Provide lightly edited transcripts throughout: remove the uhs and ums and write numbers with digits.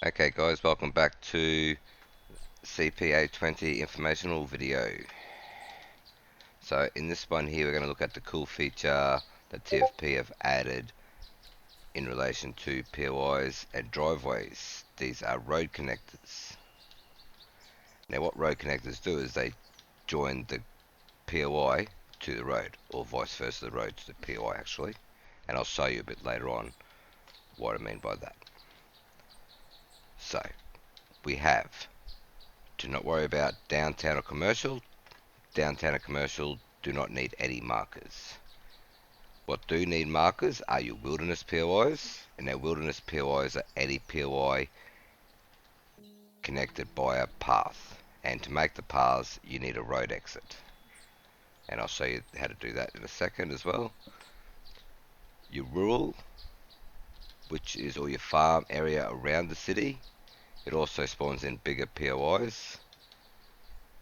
Okay guys, welcome back to CPA20 informational video. So in this one here we're going to look at the cool feature that TFP have added in relation to POIs and driveways. These are road connectors. Now what road connectors do is they join the POI to the road, or vice versa, the road to the POI actually. And I'll show you a bit later on what I mean by that. So we have, do not worry about downtown or commercial. Downtown and commercial do not need any markers. What do need markers are your wilderness POIs, and our wilderness POIs are any POI connected by a path. And to make the paths, you need a road exit. And I'll show you how to do that in a second as well. Your rural, which is all your farm area around the city. It also spawns in bigger POIs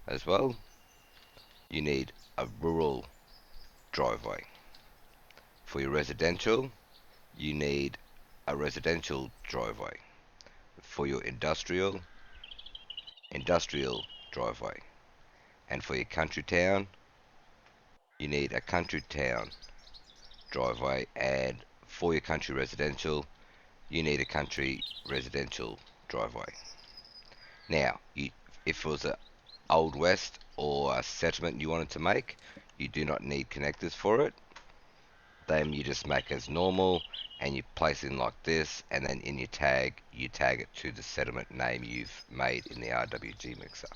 as well. You need a rural driveway. For your residential, you need a residential driveway. For your industrial driveway. And for your country town, you need a country town driveway. And for your country residential, you need a country residential driveway. Now, if it was an Old West or a settlement you wanted to make, you do not need connectors for it. Then you just make as normal and you place in like this, and then in your tag you tag it to the settlement name you've made in the RWG mixer.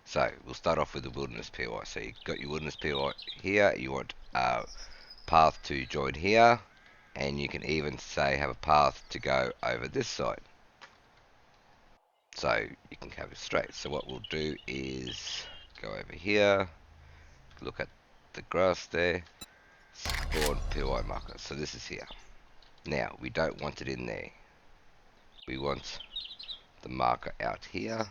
So we'll start off with the wilderness POI. So you've got your wilderness POI here, you want a path to join here, and you can even say have a path to go over this side, so you can have it straight. So what we'll do is go over here, look at the grass there, spawn POI marker. So this is here. Now we don't want it in there, we want the marker out here,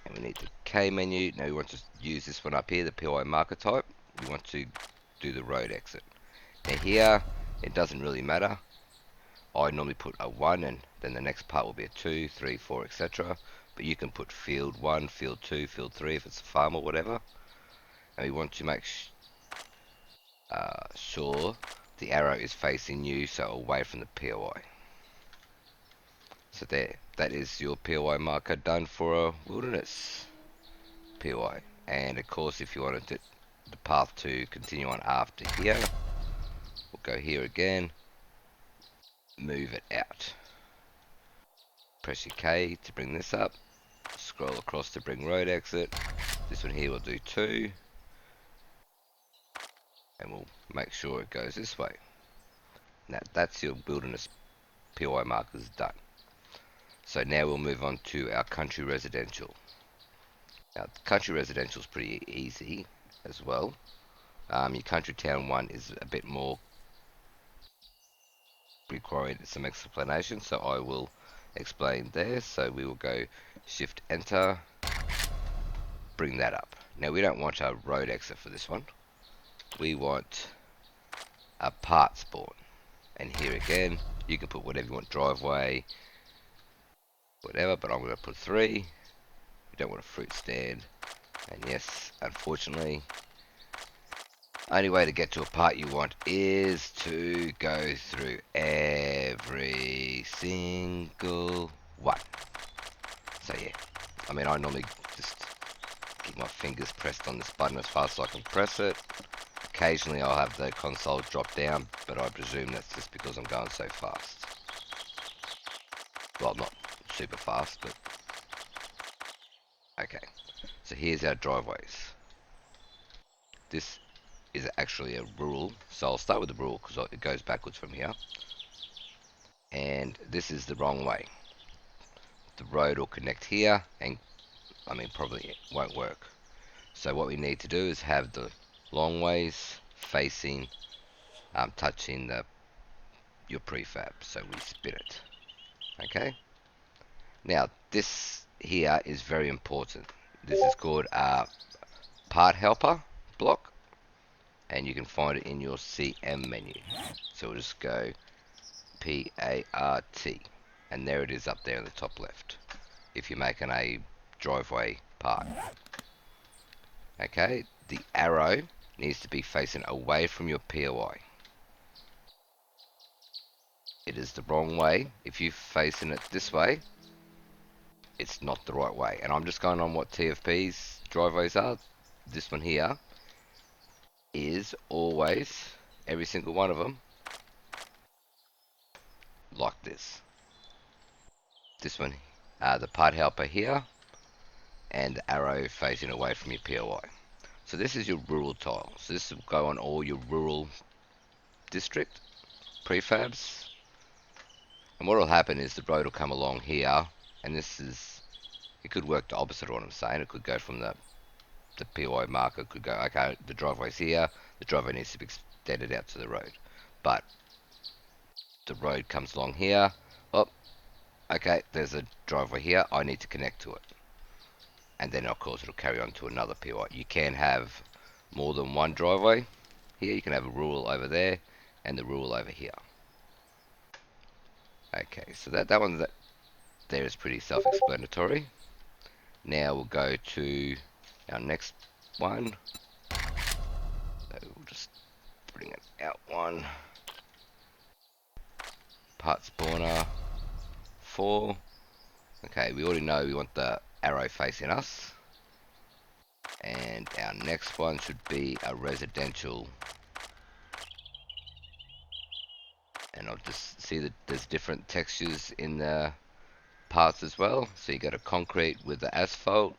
and we need the K menu. Now we want to use this one up here, the POI marker type. We want to do the road exit. Now here it doesn't really matter. I normally put a 1, and then the next part will be a 2, 3, 4, etc. But you can put field 1, field 2, field 3 if it's a farm or whatever. And we want to make sure the arrow is facing you, so away from the POI. So there, that is your POI marker done for a wilderness POI. And of course, if you wanted the path to continue on after here, we'll go here again, move it out. Press your K to bring this up, scroll across to bring road exit. This one here will do 2, and we'll make sure it goes this way. Now that's your wilderness POI markers done. So now we'll move on to our country residential. Now country residential is pretty easy as well. Your country town one is a bit more required some explanation, so I will explain there. So we will go shift enter, bring that up. Now we don't want a road exit for this one, we want a part spawn. And here again you can put whatever you want, driveway, whatever, but I'm going to put 3. You don't want a fruit stand. And yes, unfortunately, only way to get to a part you want is to go through every single one. So yeah, I mean, I normally just keep my fingers pressed on this button as fast as I can press it. Occasionally I'll have the console drop down, but I presume that's just because I'm going so fast. Well, not super fast, but okay. So here's our driveways. This is actually a rural, so I'll start with the rural because it goes backwards from here. And this is the wrong way. The road will connect here, and I mean probably it won't work. So what we need to do is have the long ways facing, touching your prefab. So we spin it. Okay. Now this here is very important. This is called a part helper block, and you can find it in your CM menu. So we'll just go PART. and there it is up there in the top left if you're making a driveway part. Okay, the arrow needs to be facing away from your POI. It is the wrong way. If you're facing it this way, it's not the right way. And I'm just going on what TFP's driveways are. This one here is always, every single one of them, like this. This one, the part helper here, and the arrow facing away from your POI. So this is your rural tile. So this will go on all your rural district prefabs. And what will happen is the road will come along here, and this is, it could work the opposite of what I'm saying. It could go from the POI marker, could go, okay, the driveway's here, the driveway needs to be extended out to the road. But the road comes along here, oh, okay, there's a driveway here, I need to connect to it. And then of course it'll carry on to another POI. You can have more than one driveway. Here you can have a rural over there, and the rural over here. Okay, so that one there is pretty self-explanatory. Now we'll go to our next one. So we'll just bring it out one. Part spawner 4. Okay, we already know we want the arrow facing us. And our next one should be a residential. And I'll just see that there's different textures in the parts as well. So you got a concrete with the asphalt.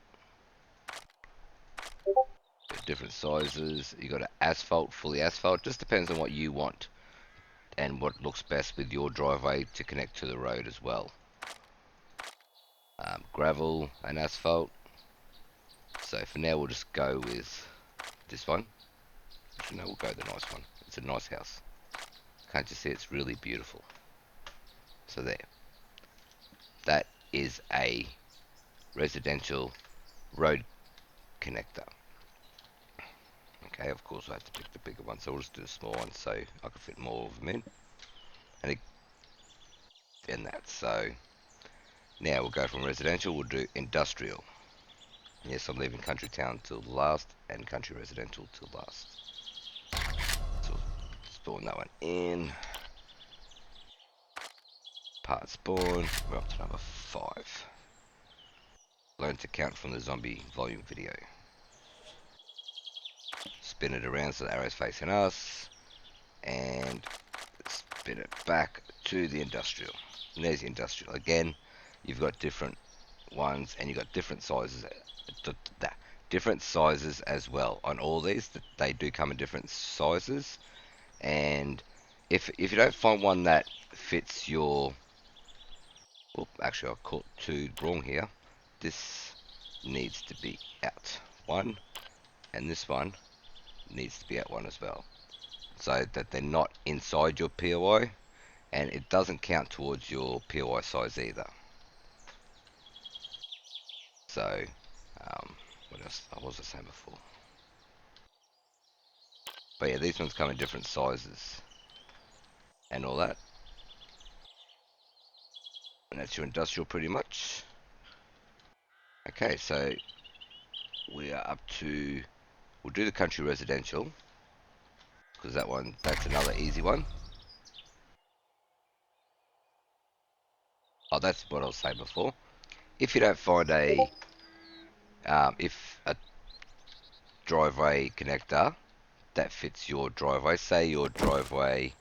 Different sizes. You got an asphalt, fully asphalt. Just depends on what you want and what looks best with your driveway to connect to the road as well. Gravel and asphalt. So for now we'll just go with this one. Actually, no, we'll go with the nice one. It's a nice house. Can't you see it's really beautiful? So there. That is a residential road connector. Okay, of course I have to pick the bigger one, so we'll just do the small one so I can fit more of them in. And that, so now we'll go from residential, we'll do industrial. Yes, I'm leaving country town till last and country residential till last. So spawn that one in. Part spawn, we're up to number 5. Learn to count from the zombie volume video. Spin it around so the arrow's facing us, and spin it back to the industrial. And there's the industrial. Again, you've got different ones, and you've got different sizes. Different sizes as well on all these. They do come in different sizes, and if you don't find one that fits your, well, actually I caught 2 wrong here. This needs to be out 1, and this one needs to be out 1 as well, so that they're not inside your POI, and it doesn't count towards your POI size either. So what else? What was I saying before? But yeah, these ones come in different sizes and all that. And that's your industrial pretty much. Okay, so we are up to, we'll do the country residential, because that's another easy one. Oh, that's what I was saying before. If you don't find if a driveway connector that fits your driveway, say your driveway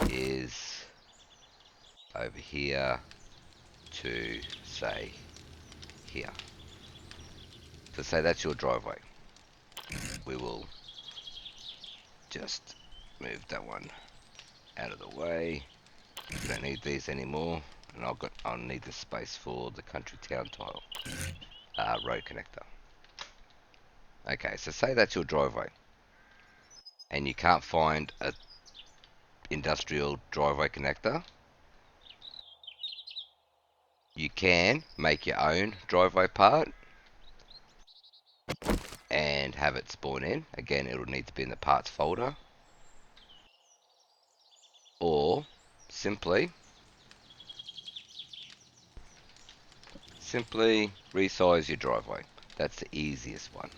is over here to, say, here. So say that's your driveway. We will just move that one out of the way. We don't need these anymore, and I'll need the space for the country town tile road connector. Okay, so say that's your driveway, and you can't find a industrial driveway connector. You can make your own driveway part and have it spawn in. Again, it'll need to be in the parts folder, or simply simply resize your driveway. That's the easiest one.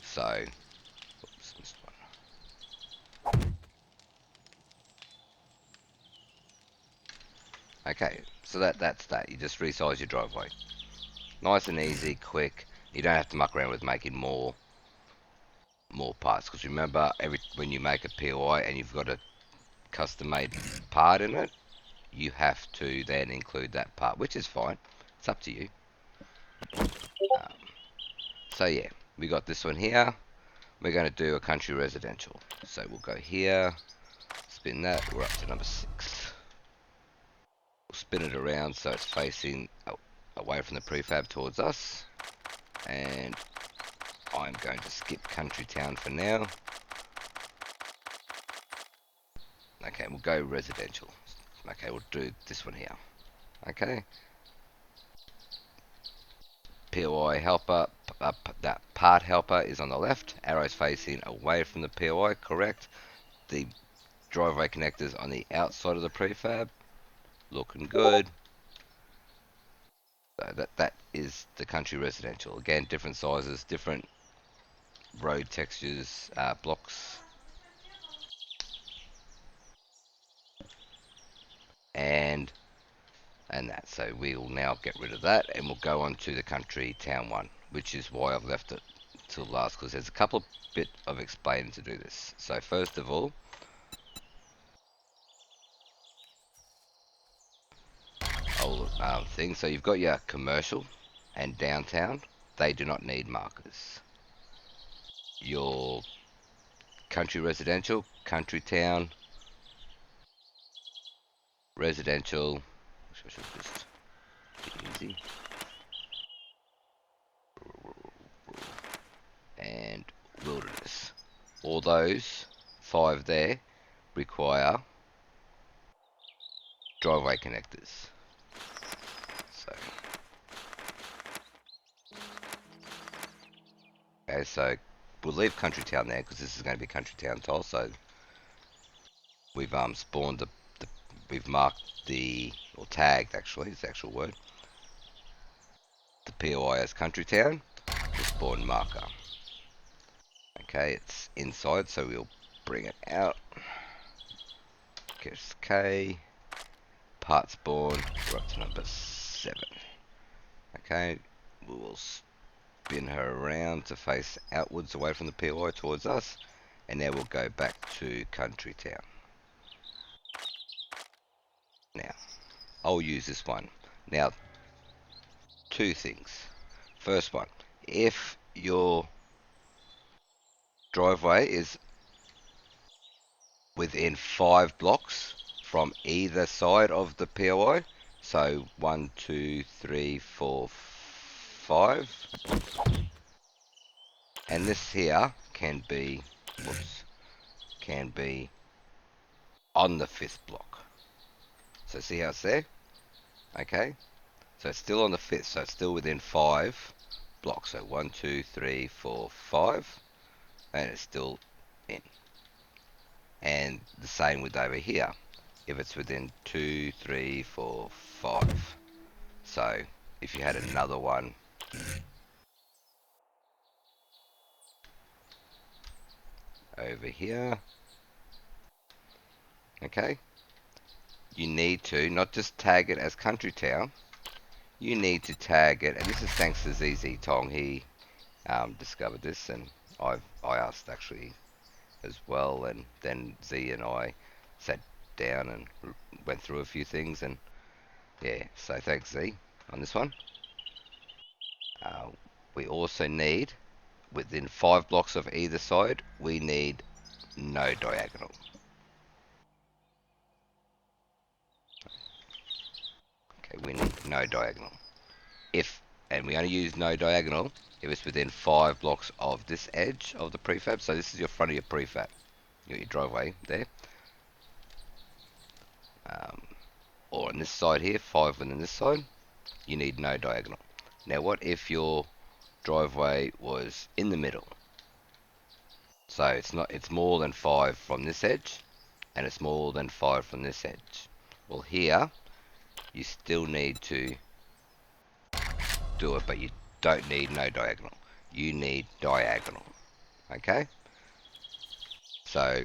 So, oops, missed one. Okay, so that's that. You just resize your driveway. Nice and easy, quick. You don't have to muck around with making more parts, because remember, when you make a POI and you've got a custom made part in it, you have to then include that part, which is fine. It's up to you. Um, so yeah, we got this one here. We're going to do a country residential. So we'll go here, spin that. We're up to number 6. We'll spin it around so it's facing away from the prefab towards us. And I'm going to skip country town for now. Okay, we'll go residential. Okay, we'll do this one here. Okay. POI helper, that part helper is on the left. Arrows facing away from the POI, correct. The driveway connectors on the outside of the prefab. Looking good. So that is the country residential. Again, different sizes, different road textures, blocks. And that. So we'll now get rid of that and we'll go on to the country town one, which is why I've left it till last, because there's a couple bit of explaining to do this. So first of all, thing. So you've got your commercial and downtown. They do not need markers. Your country residential, country town, residential. I should just be easy. And wilderness. All those 5 there require driveway connectors. So, okay, so we'll leave country town there because this is going to be country town tile. So we've spawned we've marked or tagged actually, is the actual word, the POI as country town, the spawn marker. Okay, it's inside, so we'll bring it out. Press K, part spawn, we're up to number 7. Okay, we will spin her around to face outwards away from the POI towards us, and now we'll go back to country town. Now, I'll use this one. Now, 2 things. First one, if your driveway is within 5 blocks from either side of the POI, so 1, 2, 3, 4, 5, and this here can be, on the 5th block. So see how it's there? Okay, so it's still on the 5th, so it's still within 5 blocks. So 1, 2, 3, 4, 5, and it's still in. And the same with over here. If it's within 2, 3, 4, 5. So if you had another one over here, okay, you need to not just tag it as country town, you need to tag it, and this is thanks to ZZ Tong. He discovered this, and I asked actually as well, and then Z and I sat down and went through a few things, and yeah, so thanks Z on this one. We also need, within 5 blocks of either side, we need no diagonal. Okay, we need no diagonal. And we only use no diagonal if it's within 5 blocks of this edge of the prefab. So this is your front of your prefab, your driveway there. Or on this side here, 5 within this side, you need no diagonal. Now what if your driveway was in the middle? So it's more than 5 from this edge, and it's more than 5 from this edge. Well, here you still need to do it, but you don't need no diagonal. You need diagonal. Okay? So,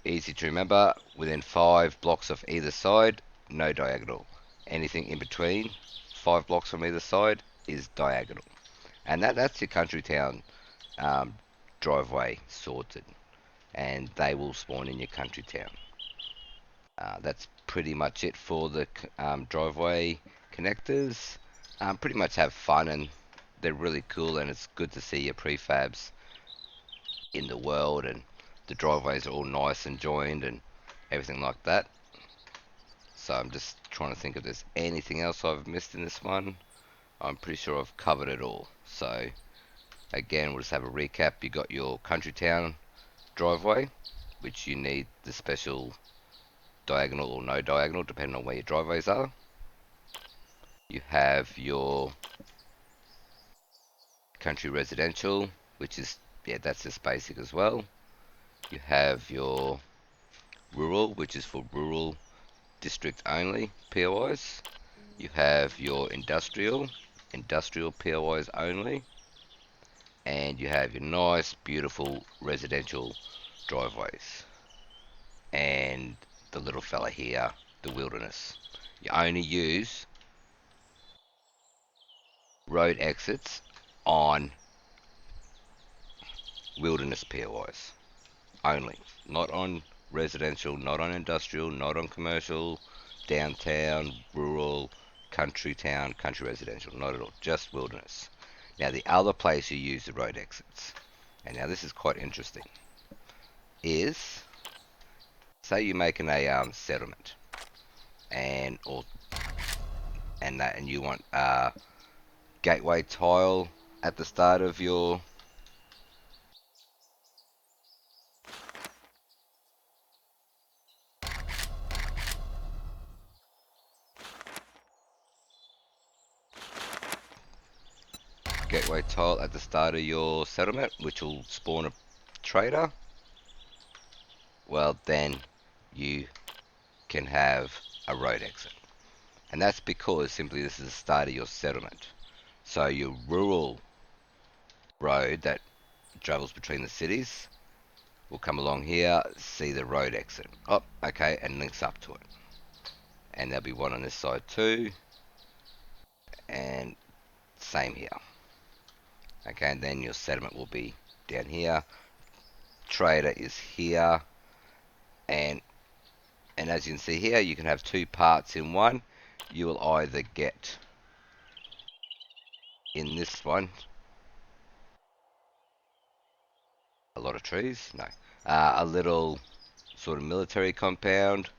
easy to remember, within 5 blocks of either side, no diagonal. Anything in between, 5 blocks from either side, is diagonal. And that's your country town driveway sorted. And they will spawn in your country town. That's pretty much it for the driveway connectors. Pretty much have fun, and they're really cool, and it's good to see your prefabs in the world, and the driveways are all nice and joined and everything like that. So I'm just trying to think if there's anything else I've missed in this one. I'm pretty sure I've covered it all. So again, we'll just have a recap. You got your country town driveway, which you need the special diagonal or no diagonal depending on where your driveways are. You have your country residential, which is, yeah, that's just basic as well. You have your rural, which is for rural district only POIs. You have your industrial POIs only. And you have your nice, beautiful residential driveways. And the little fella here, the wilderness. You only use road exits on wilderness POIs. Only. Not on residential, not on industrial, not on commercial, downtown, rural, country town, country residential. Not at all. Just wilderness. Now the other place you use the road exits, and now this is quite interesting, is say you're making a settlement, and you want a gateway tile at the start of your settlement, which will spawn a trader. Well, then you can have a road exit, and that's because simply this is the start of your settlement. So your rural road that travels between the cities will come along here, see the road exit. Oh, okay, and links up to it. And there'll be one on this side too, and same here. Okay, and then your settlement will be down here. Trader is here, and as you can see here, you can have two parts in one. You will either get in this one a lot of trees, no, a little sort of military compound,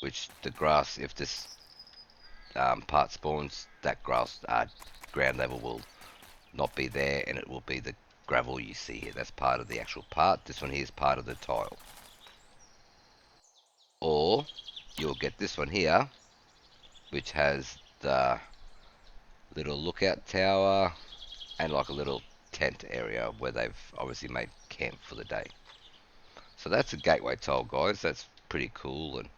which the grass, if this part spawns, that grass ground level will not be there, and it will be the gravel you see here. That's part of the actual part. This one here is part of the tile. Or you'll get this one here, which has the little lookout tower and like a little tent area where they've obviously made camp for the day. So that's a gateway tile, guys. That's pretty cool, and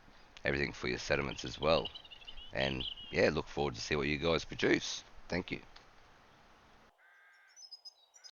everything for your settlements as well. And yeah, look forward to see what you guys produce. Thank you.